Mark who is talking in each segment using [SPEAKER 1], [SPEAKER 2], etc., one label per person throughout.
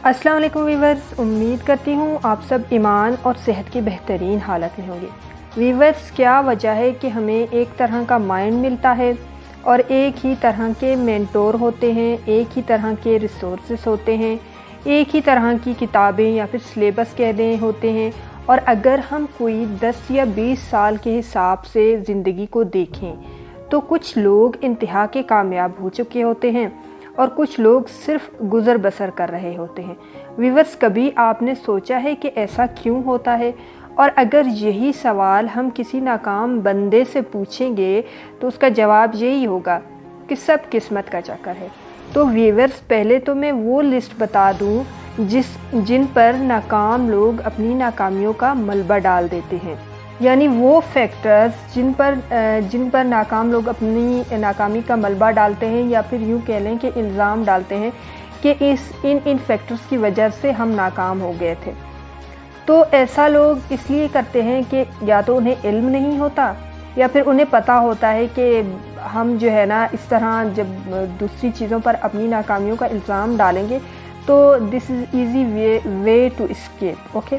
[SPEAKER 1] السلام علیکم ویورز، امید کرتی ہوں آپ سب ایمان اور صحت کی بہترین حالت میں ہوں گے۔ ویورز، کیا وجہ ہے کہ ہمیں ایک طرح کا مائنڈ ملتا ہے اور ایک ہی طرح کے مینٹور ہوتے ہیں، ایک ہی طرح کے ریسورسز ہوتے ہیں، ایک ہی طرح کی کتابیں یا پھر سلیبس کہہ دیں ہوتے ہیں، اور اگر ہم کوئی 10 یا 20 سال کے حساب سے زندگی کو دیکھیں تو کچھ لوگ انتہا کے کامیاب ہو چکے ہوتے ہیں اور کچھ لوگ صرف گزر بسر کر رہے ہوتے ہیں۔ ویورز، کبھی آپ نے سوچا ہے کہ ایسا کیوں ہوتا ہے؟ اور اگر یہی سوال ہم کسی ناکام بندے سے پوچھیں گے تو اس کا جواب یہی ہوگا کہ سب قسمت کا چکر ہے۔ تو ویورز، پہلے تو میں وہ لسٹ بتا دوں جن پر ناکام لوگ اپنی ناکامیوں کا ملبہ ڈال دیتے ہیں، یعنی وہ فیکٹرز جن پر ناکام لوگ اپنی ناکامی کا ملبہ ڈالتے ہیں، یا پھر یوں کہہ لیں کہ الزام ڈالتے ہیں کہ ان فیکٹرز کی وجہ سے ہم ناکام ہو گئے تھے۔ تو ایسا لوگ اس لیے کرتے ہیں کہ یا تو انہیں علم نہیں ہوتا، یا پھر انہیں پتہ ہوتا ہے کہ ہم جو ہے نا اس طرح جب دوسری چیزوں پر اپنی ناکامیوں کا الزام ڈالیں گے تو this is easy way to escape, okay.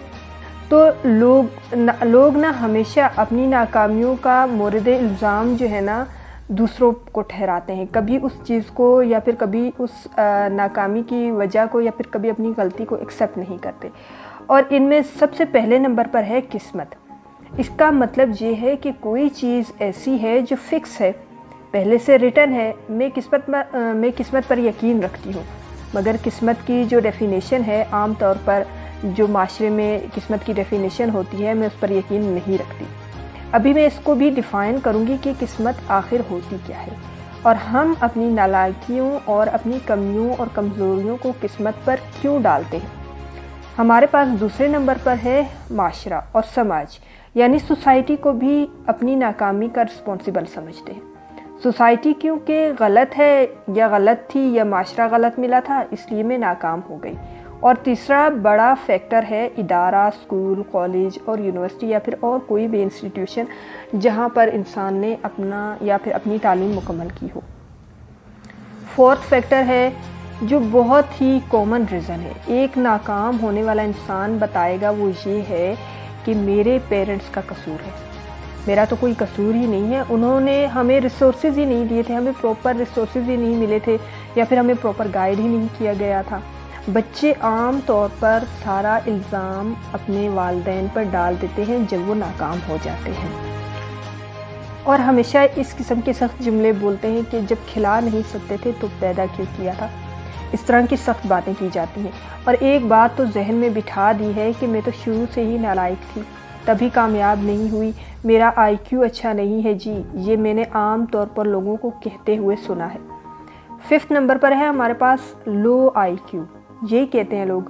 [SPEAKER 1] تو لوگ نا ہمیشہ اپنی ناکامیوں کا مورد الزام جو ہے نا دوسروں کو ٹھہراتے ہیں، کبھی اس چیز کو یا پھر کبھی اس ناکامی کی وجہ کو یا پھر کبھی اپنی غلطی کو ایکسیپٹ نہیں کرتے۔ اور ان میں سب سے پہلے نمبر پر ہے قسمت۔ اس کا مطلب یہ ہے کہ کوئی چیز ایسی ہے جو فکس ہے، پہلے سے ریٹن ہے۔ میں قسمت پر یقین رکھتی ہوں، مگر قسمت کی جو ڈیفینیشن ہے عام طور پر جو معاشرے میں قسمت کی ڈیفینیشن ہوتی ہے، میں اس پر یقین نہیں رکھتی۔ ابھی میں اس کو بھی ڈیفائن کروں گی کہ قسمت آخر ہوتی کیا ہے، اور ہم اپنی نالائکیوں اور اپنی کمیوں اور کمزوریوں کو قسمت پر کیوں ڈالتے ہیں۔ ہمارے پاس دوسرے نمبر پر ہے معاشرہ اور سماج، یعنی سوسائٹی کو بھی اپنی ناکامی کا رسپانسبل سمجھتے ہیں۔ سوسائٹی کیونکہ غلط ہے یا غلط تھی یا معاشرہ غلط ملا تھا، اس لیے میں ناکام ہو گئی۔ اور تیسرا بڑا فیکٹر ہے ادارہ، اسکول، کالج اور یونیورسٹی یا پھر اور کوئی بھی انسٹیٹیوشن جہاں پر انسان نے اپنی تعلیم مکمل کی ہو۔ فورتھ فیکٹر ہے جو بہت ہی کامن ریزن ہے، ایک ناکام ہونے والا انسان بتائے گا، وہ یہ ہے کہ میرے پیرنٹس کا قصور ہے، میرا تو کوئی قصور ہی نہیں ہے، انہوں نے ہمیں ریسورسز ہی نہیں دیے تھے، ہمیں پراپر ریسورسز ہی نہیں ملے تھے، یا پھر ہمیں پراپر گائیڈ ہی نہیں کیا گیا تھا۔ بچے عام طور پر سارا الزام اپنے والدین پر ڈال دیتے ہیں جب وہ ناکام ہو جاتے ہیں، اور ہمیشہ اس قسم کے سخت جملے بولتے ہیں کہ جب کھلا نہیں سکتے تھے تو پیدا کیوں کیا تھا۔ اس طرح کی سخت باتیں کی جاتی ہیں، اور ایک بات تو ذہن میں بٹھا دی ہے کہ میں تو شروع سے ہی نالائق تھی، تبھی کامیاب نہیں ہوئی، میرا آئی کیو اچھا نہیں ہے جی، یہ میں نے عام طور پر لوگوں کو کہتے ہوئے سنا ہے۔ 5 نمبر پر ہے ہمارے پاس لو آئی کیو، یہی کہتے ہیں لوگ۔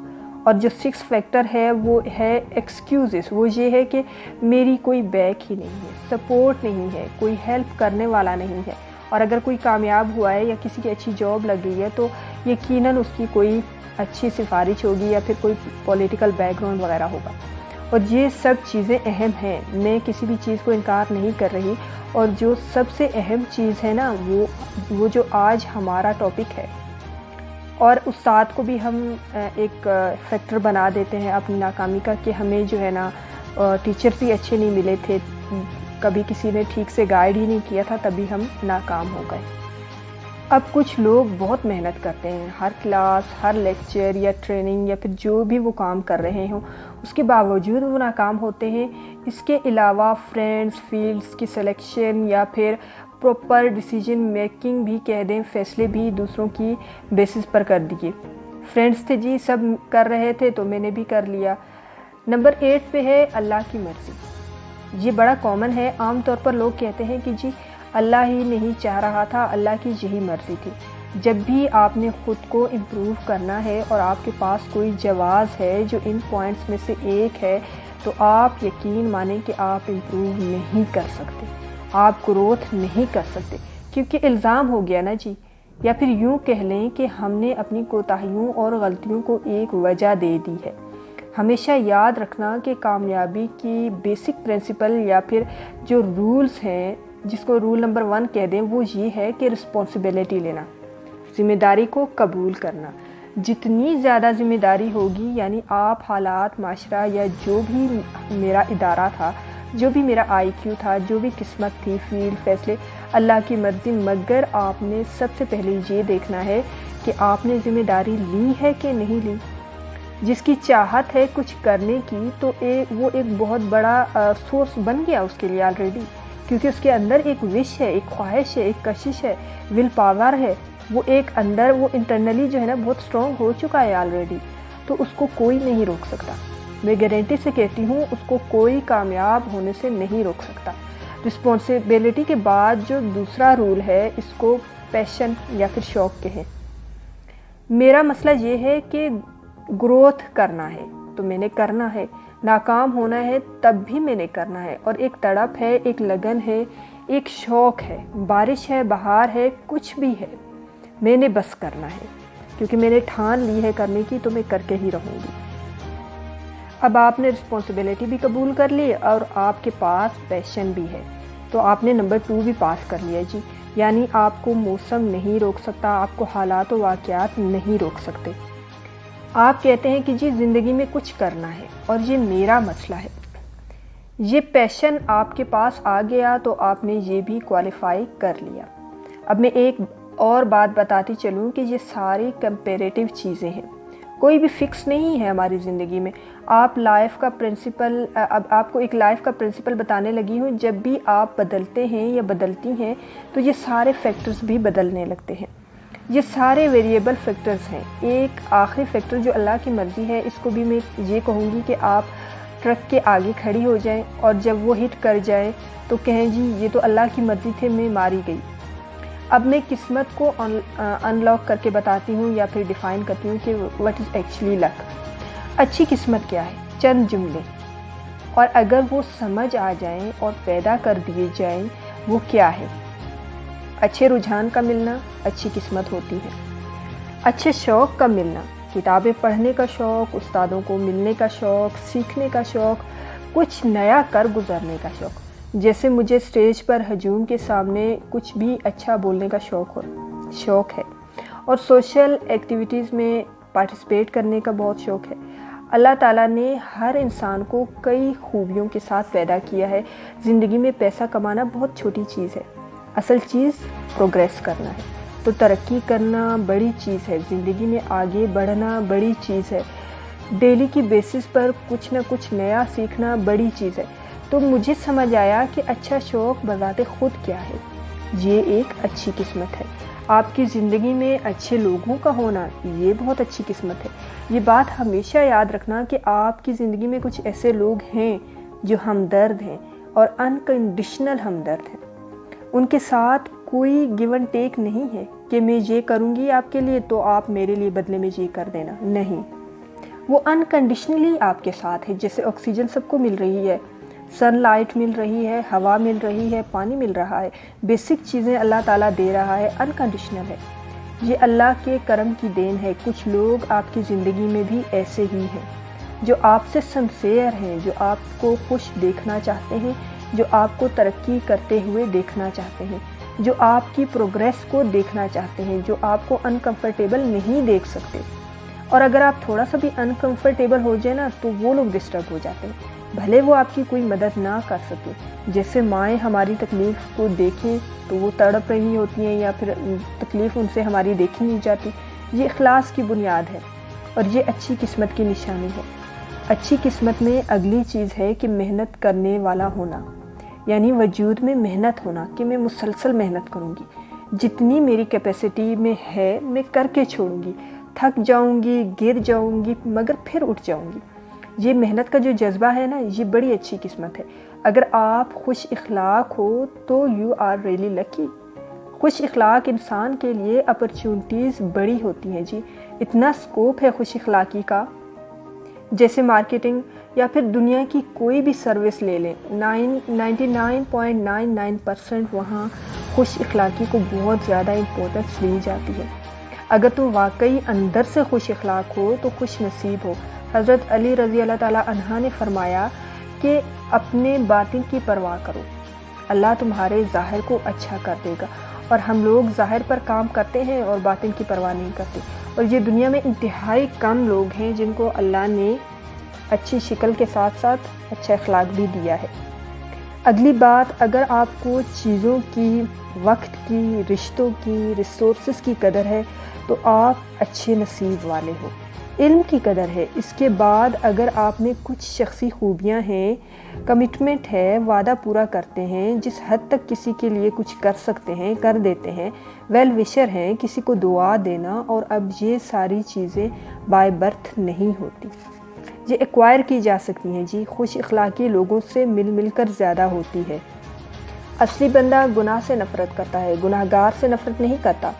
[SPEAKER 1] اور جو 6 فیکٹر ہے وہ ہے ایکسکیوزز، وہ یہ ہے کہ میری کوئی بیک ہی نہیں ہے، سپورٹ نہیں ہے، کوئی ہیلپ کرنے والا نہیں ہے، اور اگر کوئی کامیاب ہوا ہے یا کسی کی اچھی جاب لگ گئی ہے تو یقیناً اس کی کوئی اچھی سفارش ہوگی یا پھر کوئی پولیٹیکل بیک گراؤنڈ وغیرہ ہوگا۔ اور یہ سب چیزیں اہم ہیں، میں کسی بھی چیز کو انکار نہیں کر رہی، اور جو سب سے اہم چیز ہے نا وہ جو آج ہمارا ٹاپک ہے، اور استاد کو بھی ہم ایک فیکٹر بنا دیتے ہیں اپنی ناکامی کا کہ ہمیں جو ہے نا ٹیچرز ہی اچھے نہیں ملے تھے، کبھی کسی نے ٹھیک سے گائیڈ ہی نہیں کیا تھا، تبھی ہم ناکام ہو گئے۔ اب کچھ لوگ بہت محنت کرتے ہیں، ہر کلاس، ہر لیکچر یا ٹریننگ یا پھر جو بھی وہ کام کر رہے ہوں اس کے باوجود وہ ناکام ہوتے ہیں۔ اس کے علاوہ فرینڈز، فیلڈز کی سلیکشن یا پھر پراپر ڈیسیجن میکنگ بھی کہہ دیں، فیصلے بھی دوسروں کی بیسس پر کر دیے۔ فرینڈز تھے جی، سب کر رہے تھے تو میں نے بھی کر لیا۔ نمبر 8 پہ ہے اللہ کی مرضی۔ یہ بڑا کامن ہے، عام طور پر لوگ کہتے ہیں کہ جی اللہ ہی نہیں چاہ رہا تھا، اللہ کی یہی مرضی تھی۔ جب بھی آپ نے خود کو امپروو کرنا ہے اور آپ کے پاس کوئی جواز ہے جو ان پوائنٹس میں سے ایک ہے، تو آپ یقین مانیں کہ آپ امپروو نہیں کر سکتے، آپ گروتھ نہیں کر سکتے، کیونکہ الزام ہو گیا نا جی، یا پھر یوں کہہ لیں کہ ہم نے اپنی کوتاہیوں اور غلطیوں کو ایک وجہ دے دی ہے۔ ہمیشہ یاد رکھنا کہ کامیابی کی بیسک پرنسپل یا پھر جو رولز ہیں، جس کو رول نمبر 1 کہہ دیں، وہ یہ ہے کہ رسپانسبلٹی لینا، ذمہ داری کو قبول کرنا۔ جتنی زیادہ ذمہ داری ہوگی، یعنی آپ، حالات، معاشرہ یا جو بھی میرا ادارہ تھا، جو بھی میرا آئی کیو تھا، جو بھی قسمت تھی، فیلڈ، فیصلے، اللہ کی مرضی، مگر آپ نے سب سے پہلے یہ دیکھنا ہے کہ آپ نے ذمہ داری لی ہے کہ نہیں لی۔ جس کی چاہت ہے کچھ کرنے کی تو وہ ایک بہت بڑا سورس بن گیا اس کے لیے آلریڈی، کیونکہ اس کے اندر ایک وش ہے، ایک خواہش ہے، ایک کشش ہے، ول پاور ہے، وہ ایک اندر وہ انٹرنلی جو ہے نا بہت اسٹرانگ ہو چکا ہے آلریڈی، تو اس کو کوئی نہیں روک سکتا۔ میں گارنٹی سے کہتی ہوں اس کو کوئی کامیاب ہونے سے نہیں روک سکتا۔ رسپانسبلٹی کے بعد جو دوسرا رول ہے، اس کو پیشن یا پھر شوق کہیں۔ میرا مسئلہ یہ ہے کہ گروتھ کرنا ہے تو میں نے کرنا ہے، ناکام ہونا ہے تب بھی میں نے کرنا ہے، اور ایک تڑپ ہے، ایک لگن ہے، ایک شوق ہے، بارش ہے، بہار ہے، کچھ بھی ہے، میں نے بس کرنا ہے، کیونکہ میں نے ٹھان لی ہے کرنے کی، تو میں کر کے ہی رہوں گی۔ اب آپ نے رسپانسبلٹی بھی قبول کر لی اور آپ کے پاس پیشن بھی ہے، تو آپ نے نمبر 2 بھی پاس کر لیا جی، یعنی آپ کو موسم نہیں روک سکتا، آپ کو حالات و واقعات نہیں روک سکتے۔ آپ کہتے ہیں کہ جی زندگی میں کچھ کرنا ہے اور یہ میرا مسئلہ ہے، یہ پیشن آپ کے پاس آ گیا تو آپ نے یہ بھی کوالیفائی کر لیا۔ اب میں ایک اور بات بتاتی چلوں کہ یہ ساری کمپیریٹیو چیزیں ہیں، کوئی بھی فکس نہیں ہے ہماری زندگی میں۔ آپ لائف کا پرنسپل، اب آپ کو ایک لائف کا پرنسپل بتانے لگی ہوں، جب بھی آپ بدلتے ہیں یا بدلتی ہیں تو یہ سارے فیکٹرز بھی بدلنے لگتے ہیں، یہ سارے ویریبل فیکٹرز ہیں۔ ایک آخری فیکٹر جو اللہ کی مرضی ہے، اس کو بھی میں یہ کہوں گی کہ آپ ٹرک کے آگے کھڑی ہو جائیں اور جب وہ ہٹ کر جائے تو کہیں جی یہ تو اللہ کی مرضی تھے، میں ماری گئی۔ اب میں قسمت کو ان لاک کر کے بتاتی ہوں یا پھر ڈیفائن کرتی ہوں کہ واٹ از ایکچولی لک۔ اچھی قسمت کیا ہے؟ چند جملے، اور اگر وہ سمجھ آ جائیں اور پیدا کر دیے جائیں، وہ کیا ہے؟ اچھے رجحان کا ملنا اچھی قسمت ہوتی ہے، اچھے شوق کا ملنا، کتابیں پڑھنے کا شوق، استادوں کو ملنے کا شوق، سیکھنے کا شوق، کچھ نیا کر گزرنے کا شوق، جیسے مجھے اسٹیج پر ہجوم کے سامنے کچھ بھی اچھا بولنے کا شوق ہے، اور سوشل ایکٹیویٹیز میں پارٹیسپیٹ کرنے کا بہت شوق ہے۔ اللہ تعالیٰ نے ہر انسان کو کئی خوبیوں کے ساتھ پیدا کیا ہے۔ زندگی میں پیسہ کمانا بہت چھوٹی چیز ہے، اصل چیز پروگریس کرنا ہے، تو ترقی کرنا بڑی چیز ہے، زندگی میں آگے بڑھنا بڑی چیز ہے، ڈیلی کی بیسس پر کچھ نہ کچھ نیا سیکھنا بڑی چیز ہے۔ تو مجھے سمجھ آیا کہ اچھا شوق بذات خود کیا ہے، یہ ایک اچھی قسمت ہے۔ آپ کی زندگی میں اچھے لوگوں کا ہونا یہ بہت اچھی قسمت ہے۔ یہ بات ہمیشہ یاد رکھنا کہ آپ کی زندگی میں کچھ ایسے لوگ ہیں جو ہمدرد ہیں اور انکنڈیشنل ہمدرد ہیں، ان کے ساتھ کوئی گیو اینڈ ٹیک نہیں ہے کہ میں یہ کروں گی آپ کے لیے تو آپ میرے لیے بدلے میں یہ کر دینا، نہیں، وہ انکنڈیشنلی آپ کے ساتھ ہے۔ جیسے آکسیجن سب کو مل رہی ہے، سن لائٹ مل رہی ہے، ہوا مل رہی ہے، پانی مل رہا ہے، بیسک چیزیں اللہ تعالیٰ دے رہا ہے، انکنڈیشنل ہے، یہ اللہ کے کرم کی دین ہے۔ کچھ لوگ آپ کی زندگی میں بھی ایسے ہی ہیں جو آپ سے سنسیئر ہیں، جو آپ کو خوش دیکھنا چاہتے ہیں، جو آپ کو ترقی کرتے ہوئے دیکھنا چاہتے ہیں، جو آپ کی پروگریس کو دیکھنا چاہتے ہیں، جو آپ کو انکمفرٹیبل نہیں دیکھ سکتے، اور اگر آپ تھوڑا سا بھی انکمفرٹیبل ہو جائے نا تو وہ لوگ ڈسٹرب ہو جاتے ہیں، بھلے وہ آپ کی کوئی مدد نہ کر سکے۔ جیسے مائیں ہماری تکلیف کو دیکھیں تو وہ تڑپ رہی ہوتی ہیں، یا پھر تکلیف ان سے ہماری دیکھی نہیں جاتی، یہ اخلاص کی بنیاد ہے اور یہ اچھی قسمت کی نشانی ہے۔ اچھی قسمت میں اگلی چیز ہے کہ محنت کرنے والا ہونا، یعنی وجود میں محنت ہونا، کہ میں مسلسل محنت کروں گی، جتنی میری کیپیسٹی میں ہے میں کر کے چھوڑوں گی، تھک جاؤں گی، گر جاؤں گی، مگر پھر اٹھ جاؤں گی۔ یہ محنت کا جو جذبہ ہے نا، یہ بڑی اچھی قسمت ہے۔ اگر آپ خوش اخلاق ہو تو یو آر ریئلی لکی۔ خوش اخلاق انسان کے لیے اپرچونٹیز بڑی ہوتی ہیں جی، اتنا سکوپ ہے خوش اخلاقی کا۔ جیسے مارکیٹنگ یا پھر دنیا کی کوئی بھی سروس لے لیں، 99.99% وہاں خوش اخلاقی کو بہت زیادہ امپورٹنس لی جاتی ہے۔ اگر تم واقعی اندر سے خوش اخلاق ہو تو خوش نصیب ہو۔ حضرت علی رضی اللہ تعالیٰ عنہ نے فرمایا کہ اپنے باطن کی پرواہ کرو، اللہ تمہارے ظاہر کو اچھا کر دے گا۔ اور ہم لوگ ظاہر پر کام کرتے ہیں اور باطن کی پرواہ نہیں کرتے، اور یہ دنیا میں انتہائی کم لوگ ہیں جن کو اللہ نے اچھی شکل کے ساتھ ساتھ اچھا اخلاق بھی دیا ہے۔ اگلی بات، اگر آپ کو چیزوں کی، وقت کی، رشتوں کی، ریسورسز کی قدر ہے تو آپ اچھے نصیب والے ہو۔ علم کی قدر ہے، اس کے بعد اگر آپ میں کچھ شخصی خوبیاں ہیں، کمٹمنٹ ہے، وعدہ پورا کرتے ہیں، جس حد تک کسی کے لیے کچھ کر سکتے ہیں کر دیتے ہیں، ویل وشر ہیں، کسی کو دعا دینا، اور اب یہ ساری چیزیں بائی برتھ نہیں ہوتی، یہ ایکوائر کی جا سکتی ہیں جی۔ خوش اخلاقی لوگوں سے مل مل کر زیادہ ہوتی ہے۔ اصلی بندہ گناہ سے نفرت کرتا ہے، گناہ گار سے نفرت نہیں کرتا،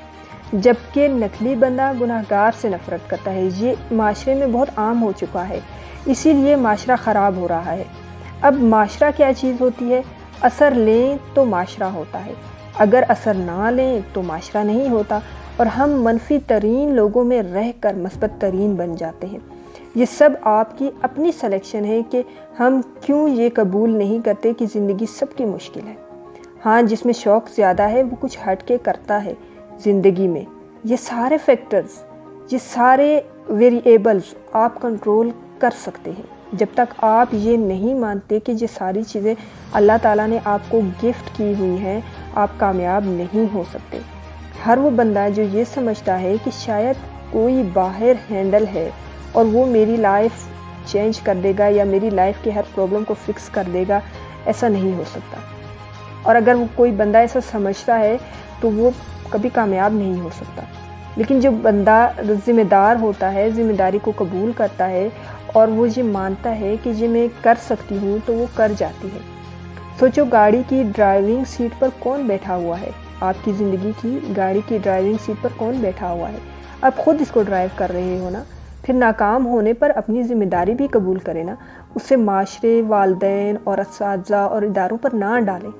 [SPEAKER 1] جبکہ نقلی بندہ گناہ گار سے نفرت کرتا ہے۔ یہ معاشرے میں بہت عام ہو چکا ہے، اسی لیے معاشرہ خراب ہو رہا ہے۔ اب معاشرہ کیا چیز ہوتی ہے؟ اثر لیں تو معاشرہ ہوتا ہے، اگر اثر نہ لیں تو معاشرہ نہیں ہوتا، اور ہم منفی ترین لوگوں میں رہ کر مثبت ترین بن جاتے ہیں۔ یہ سب آپ کی اپنی سلیکشن ہے کہ ہم کیوں یہ قبول نہیں کرتے کہ زندگی سب کی مشکل ہے۔ ہاں، جس میں شوق زیادہ ہے وہ کچھ ہٹ کے کرتا ہے زندگی میں۔ یہ سارے فیکٹرز، یہ سارے ویریبلز آپ کنٹرول کر سکتے ہیں۔ جب تک آپ یہ نہیں مانتے کہ یہ ساری چیزیں اللہ تعالیٰ نے آپ کو گفٹ کی ہوئی ہیں، آپ کامیاب نہیں ہو سکتے۔ ہر وہ بندہ جو یہ سمجھتا ہے کہ شاید کوئی باہر ہینڈل ہے اور وہ میری لائف چینج کر دے گا یا میری لائف کے ہر پرابلم کو فکس کر دے گا، ایسا نہیں ہو سکتا۔ اور اگر وہ کوئی بندہ ایسا سمجھتا ہے تو وہ کبھی کامیاب نہیں ہو سکتا۔ لیکن جو بندہ ذمہ دار ہوتا ہے، ذمہ داری کو قبول کرتا ہے اور وہ یہ مانتا ہے کہ یہ میں کر سکتی ہوں، تو وہ کر جاتی ہے۔ سوچو، گاڑی کی ڈرائیونگ سیٹ پر کون بیٹھا ہوا ہے؟ آپ کی زندگی کی گاڑی کی ڈرائیونگ سیٹ پر کون بیٹھا ہوا ہے؟ آپ خود اس کو ڈرائیو کر رہے ہو نا۔ پھر ناکام ہونے پر اپنی ذمہ داری بھی قبول کریں نا، اسے معاشرے، والدین اور اساتذہ اور اداروں پر نہ ڈالیں۔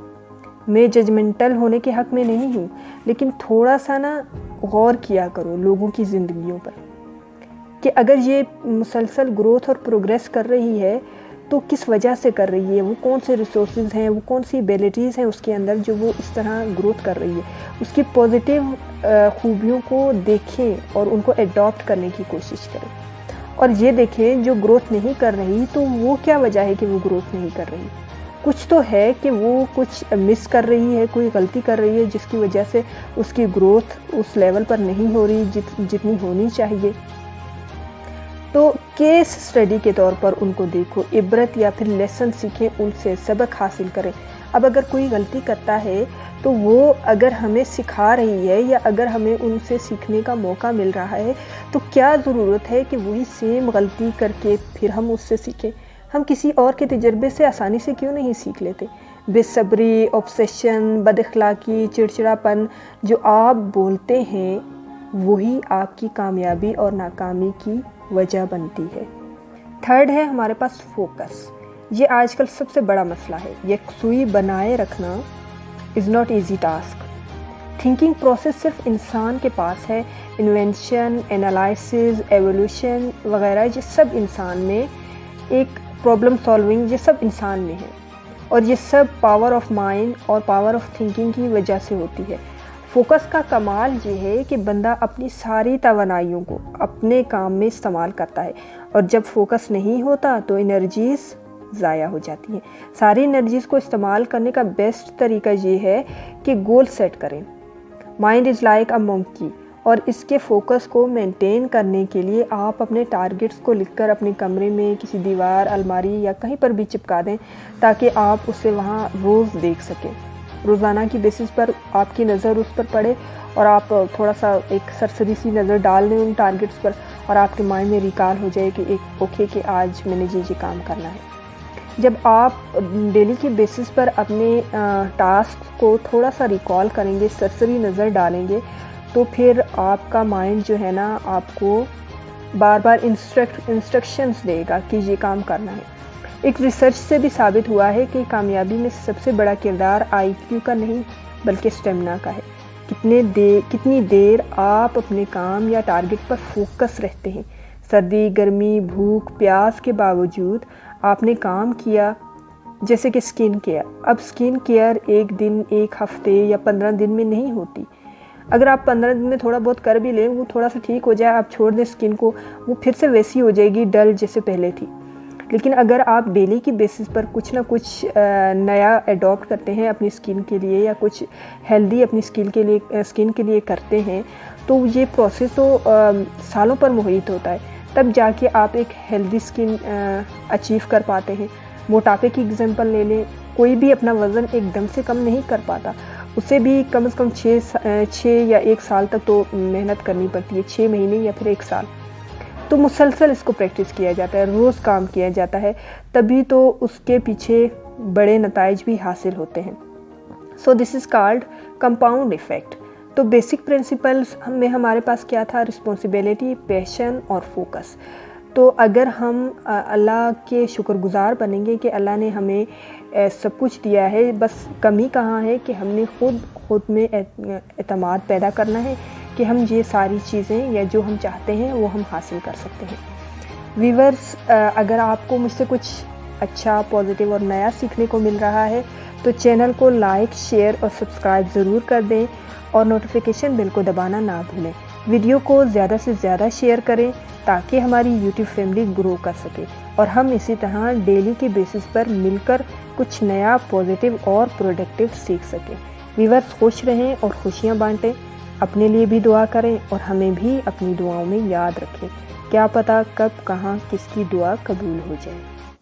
[SPEAKER 1] میں ججمنٹل ہونے کے حق میں نہیں ہوں، لیکن تھوڑا سا نا غور کیا کرو لوگوں کی زندگیوں پر، کہ اگر یہ مسلسل گروتھ اور پروگریس کر رہی ہے تو کس وجہ سے کر رہی ہے، وہ کون سے ریسورسز ہیں، وہ کون سی ایبیلٹیز ہیں اس کے اندر جو وہ اس طرح گروتھ کر رہی ہے۔ اس کی پازیٹیو خوبیوں کو دیکھیں اور ان کو ایڈاپٹ کرنے کی کوشش کریں، اور یہ دیکھیں جو گروتھ نہیں کر رہی تو وہ کیا وجہ ہے کہ وہ گروتھ نہیں کر رہی۔ کچھ تو ہے کہ وہ کچھ مس کر رہی ہے، کوئی غلطی کر رہی ہے جس کی وجہ سے اس کی گروتھ اس لیول پر نہیں ہو رہی جتنی ہونی چاہیے۔ تو کیس اسٹڈی کے طور پر ان کو دیکھو، عبرت یا پھر لیسن سیکھیں، ان سے سبق حاصل کریں۔ اب اگر کوئی غلطی کرتا ہے تو وہ اگر ہمیں سکھا رہی ہے یا اگر ہمیں ان سے سیکھنے کا موقع مل رہا ہے تو کیا ضرورت ہے کہ وہی سیم غلطی کر کے پھر ہم اس سے سیکھیں؟ ہم کسی اور کے تجربے سے آسانی سے کیوں نہیں سیکھ لیتے؟ بے صبری، اوبسیشن، بد اخلاقی، چڑچڑاپن جو آپ بولتے ہیں وہی آپ کی کامیابی اور ناکامی کی وجہ بنتی ہے۔ تھرڈ ہے ہمارے پاس فوکس۔ یہ آج کل سب سے بڑا مسئلہ ہے۔ یکسوئی بنائے رکھنا is not easy task. Thinking process صرف انسان کے پاس ہے، انوینشن، انالائسز، ایوولوشن وغیرہ یہ سب انسان میں، ایک پرابلم سالونگ یہ سب انسان میں ہے، اور یہ سب پاور آف مائنڈ اور پاور آف تھنکنگ کی وجہ سے ہوتی ہے۔ فوکس کا کمال یہ ہے کہ بندہ اپنی ساری توانائیوں کو اپنے کام میں استعمال کرتا ہے، اور جب فوکس نہیں ہوتا تو انرجیز ضائع ہو جاتی ہیں۔ ساری انرجیز کو استعمال کرنے کا بیسٹ طریقہ یہ ہے کہ گول سیٹ کریں۔ مائنڈ از لائک اے مونکی، اور اس کے فوکس کو مینٹین کرنے کے لیے آپ اپنے ٹارگٹس کو لکھ کر اپنے کمرے میں کسی دیوار، الماری یا کہیں پر بھی چپکا دیں تاکہ آپ اسے وہاں روز دیکھ سکیں۔ روزانہ کی بیسس پر آپ کی نظر اس پر پڑے اور آپ تھوڑا سا ایک سرسری سی نظر ڈال دیں ان ٹارگٹس پر، اور آپ کے مائنڈ میں ریکال ہو جائے کہ ایک اوکے کہ آج میں نے یہ کام کرنا ہے۔ جب آپ ڈیلی کی بیسس پر اپنے ٹاسک کو تھوڑا سا ریکال کریں گے، سرسری نظر ڈالیں گے، تو پھر آپ کا مائنڈ جو ہے نا آپ کو بار بار انسٹرکشنز دے گا کہ یہ کام کرنا ہے۔ ایک ریسرچ سے بھی ثابت ہوا ہے کہ کامیابی میں سب سے بڑا کردار آئی کیو کا نہیں بلکہ اسٹیمنا کا ہے۔ کتنی دیر آپ اپنے کام یا ٹارگٹ پر فوکس رہتے ہیں۔ سردی، گرمی، بھوک، پیاس کے باوجود آپ نے کام کیا، جیسے کہ سکن کیئر۔ اب سکن کیئر ایک دن، ایک ہفتے یا 15 دن میں نہیں ہوتی۔ اگر آپ 15 دن میں تھوڑا بہت کر بھی لیں، وہ تھوڑا سا ٹھیک ہو جائے، آپ چھوڑ دیں اسکن کو، وہ پھر سے ویسی ہو جائے گی ڈل جیسے پہلے تھی۔ لیکن اگر آپ ڈیلی کی بیسس پر کچھ نہ کچھ نیا ایڈاپٹ کرتے ہیں اپنی اسکن کے لیے، یا کچھ ہیلدی اپنی اسکن کے لیے کرتے ہیں، تو یہ پروسیس تو سالوں پر محیط ہوتا ہے، تب جا کے آپ ایک ہیلدی اسکن اچیو کر پاتے ہیں۔ موٹاپے کی اگزامپل لے لیں، کوئی بھی اپنا وزن ایک دم سے کم نہیں کر پاتا، اسے بھی کم از کم 6 یا 1 سال تک تو محنت کرنی پڑتی ہے، 6 مہینے یا پھر 1 سال۔ تو مسلسل اس کو پریکٹس کیا جاتا ہے، روز کام کیا جاتا ہے، تبھی تو اس کے پیچھے بڑے نتائج بھی حاصل ہوتے ہیں۔ سو دس از کالڈ کمپاؤنڈ ایفیکٹ۔ تو بیسک پرنسپلز میں ہمارے پاس کیا تھا؟ رسپانسبلٹی، پیشن اور فوکس۔ تو اگر ہم اللہ کے شکر گزار بنیں گے کہ اللہ نے ہمیں سب کچھ دیا ہے، بس کمی کہاں ہے کہ ہم نے خود میں اعتماد پیدا کرنا ہے کہ ہم یہ ساری چیزیں یا جو ہم چاہتے ہیں وہ ہم حاصل کر سکتے ہیں۔ ویورز، اگر آپ کو مجھ سے کچھ اچھا، پازیٹیو اور نیا سیکھنے کو مل رہا ہے تو چینل کو لائک، شیئر اور سبسکرائب ضرور کر دیں، اور نوٹیفیکیشن بیل کو دبانا نہ بھولیں۔ ویڈیو کو زیادہ سے زیادہ شیئر کریں تاکہ ہماری یوٹیوب فیملی گرو کر سکے، اور ہم اسی طرح ڈیلی کے بیسس پر مل کر کچھ نیا پازیٹیو اور پروڈکٹیو سیکھ سکیں۔ ویورز، خوش رہیں اور خوشیاں بانٹیں، اپنے لیے بھی دعا کریں اور ہمیں بھی اپنی دعاؤں میں یاد رکھیں۔ کیا پتہ کب کہاں کس کی دعا قبول ہو جائے۔